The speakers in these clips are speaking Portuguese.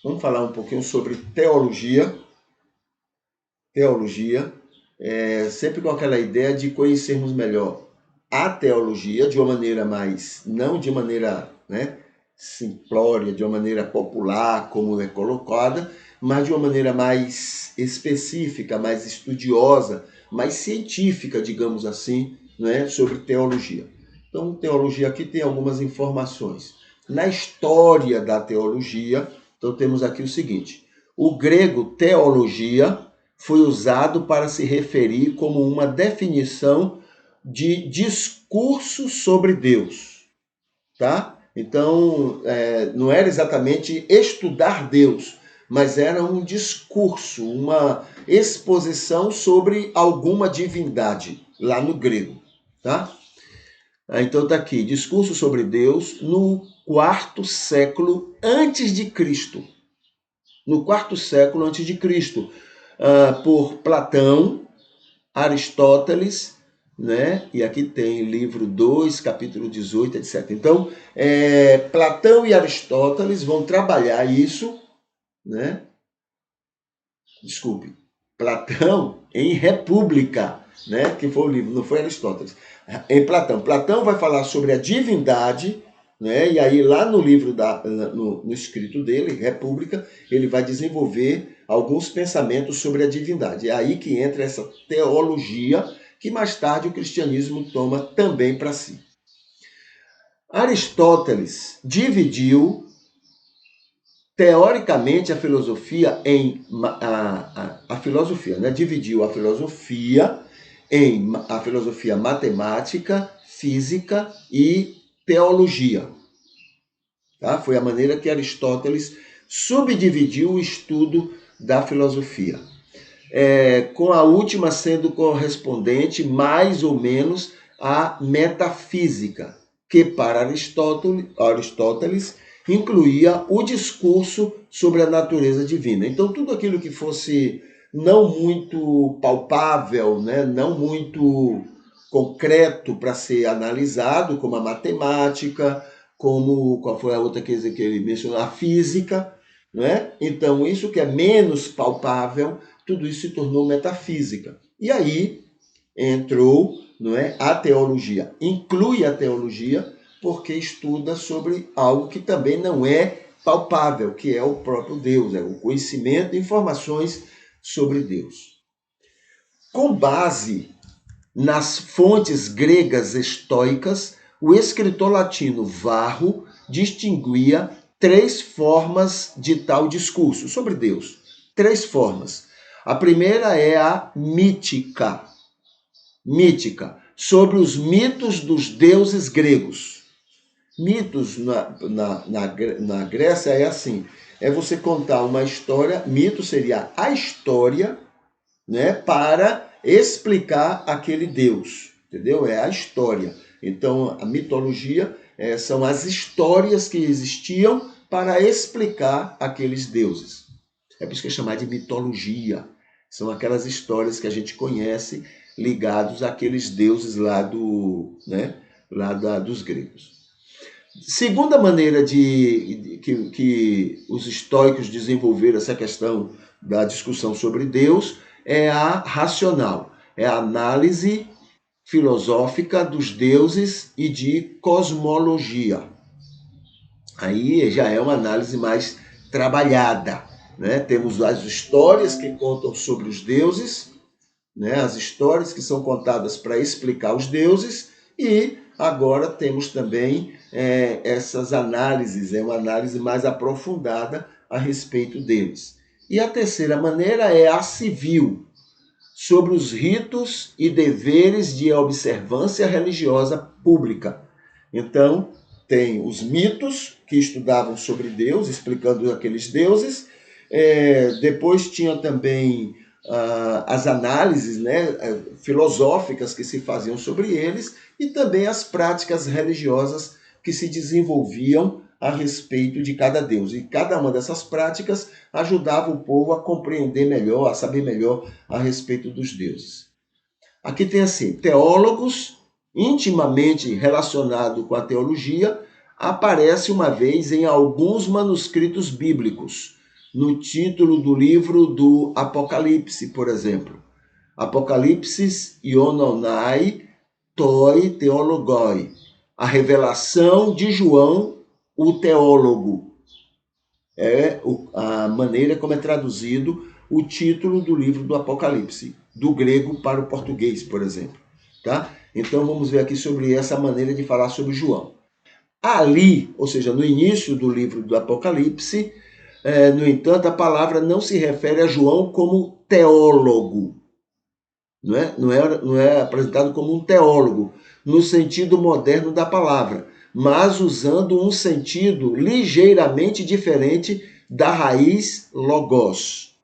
Vamos falar um pouquinho sobre teologia. Teologia, sempre com aquela ideia de conhecermos melhor a teologia de uma maneira mais, não de maneira, né, simplória, de uma maneira popular, como é colocada, mas de uma maneira mais específica, mais estudiosa, mais científica, digamos assim, né, sobre teologia. Então, teologia aqui tem algumas informações. Na história da teologia, então temos aqui o seguinte: o grego teologia foi usado para se referir como uma definição de discurso sobre Deus, tá? Então, não era exatamente estudar Deus, mas era um discurso, uma exposição sobre alguma divindade, lá no grego, tá? Então tá aqui, discurso sobre Deus no quarto século antes de Cristo. No quarto século antes de Cristo, por Platão, Aristóteles, né? E aqui tem livro 2, capítulo 18, etc. Então, Platão e Aristóteles vão trabalhar isso, né? Desculpe, Platão em República, né? Que foi o livro, não foi Aristóteles. Em Platão. Platão vai falar sobre a divindade, né? E aí lá no livro no escrito dele, República, ele vai desenvolver alguns pensamentos sobre a divindade. É aí que entra essa teologia que mais tarde o cristianismo toma também para si. Aristóteles dividiu teoricamente a filosofia em a filosofia, né? Dividiu a filosofia em a filosofia matemática, física e teologia. Tá? Foi a maneira que Aristóteles subdividiu o estudo da filosofia. Com a última sendo correspondente, mais ou menos, à metafísica, que para Aristóteles incluía o discurso sobre a natureza divina. Então, tudo aquilo que fosse não muito palpável, né, não muito concreto para ser analisado, como a matemática, como qual foi a outra coisa que ele mencionou, a física, né? Então, isso que é menos palpável, tudo isso se tornou metafísica. E aí entrou, não é, a teologia. Inclui a teologia porque estuda sobre algo que também não é palpável, que é o próprio Deus, é o conhecimento e informações sobre Deus. Com base nas fontes gregas estoicas, o escritor latino Varro distinguia três formas de tal discurso sobre Deus. Três formas. A primeira é a mítica. Mítica, sobre os mitos dos deuses gregos. Mitos na Grécia é assim: é você contar uma história, mito seria a história, né, para explicar aquele Deus, entendeu? É a história. Então, a mitologia são as histórias que existiam para explicar aqueles deuses. É por isso que é chamado de mitologia. São aquelas histórias que a gente conhece ligados àqueles deuses lá dos gregos. Segunda maneira que os estoicos desenvolveram essa questão da discussão sobre Deus é a racional, é a análise filosófica dos deuses e de cosmologia. Aí já é uma análise mais trabalhada, né? Temos as histórias que contam sobre os deuses, né? As histórias que são contadas para explicar os deuses, e agora temos também essas análises, uma análise mais aprofundada a respeito deles. E a terceira maneira é a civil, sobre os ritos e deveres de observância religiosa pública. Então, tem os mitos que estudavam sobre Deus, explicando aqueles deuses. Depois tinha também as análises, né, filosóficas que se faziam sobre eles, e também as práticas religiosas que se desenvolviam a respeito de cada deus. E cada uma dessas práticas ajudava o povo a compreender melhor, a saber melhor a respeito dos deuses. Aqui tem assim, teólogos intimamente relacionados com a teologia, aparece uma vez em alguns manuscritos bíblicos, no título do livro do Apocalipse, por exemplo. Apocalipse iononai toi teologoi. A revelação de João, o teólogo. É a maneira como é traduzido o título do livro do Apocalipse, do grego para o português, por exemplo. Tá? Então vamos ver aqui sobre essa maneira de falar sobre João. Ali, ou seja, no início do livro do Apocalipse, no entanto, a palavra não se refere a João como teólogo. Não é apresentado como um teólogo, no sentido moderno da palavra, mas usando um sentido ligeiramente diferente da raiz logos.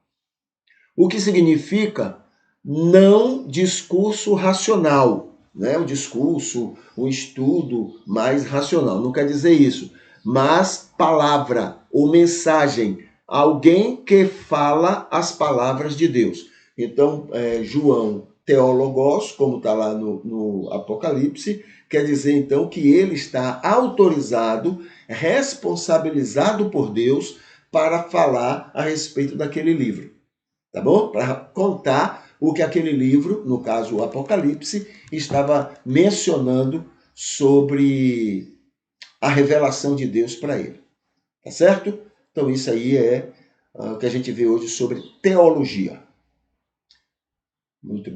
O que significa não discurso racional, né? Um discurso, um estudo mais racional. Não quer dizer isso, mas palavra ou mensagem, alguém que fala as palavras de Deus. Então, João teologos, como está lá no Apocalipse, quer dizer então que ele está autorizado, responsabilizado por Deus para falar a respeito daquele livro. Tá bom? Para contar o que aquele livro, no caso o Apocalipse, estava mencionando sobre a revelação de Deus para ele. Tá certo? Então isso aí é o que a gente vê hoje sobre teologia. Muito bem.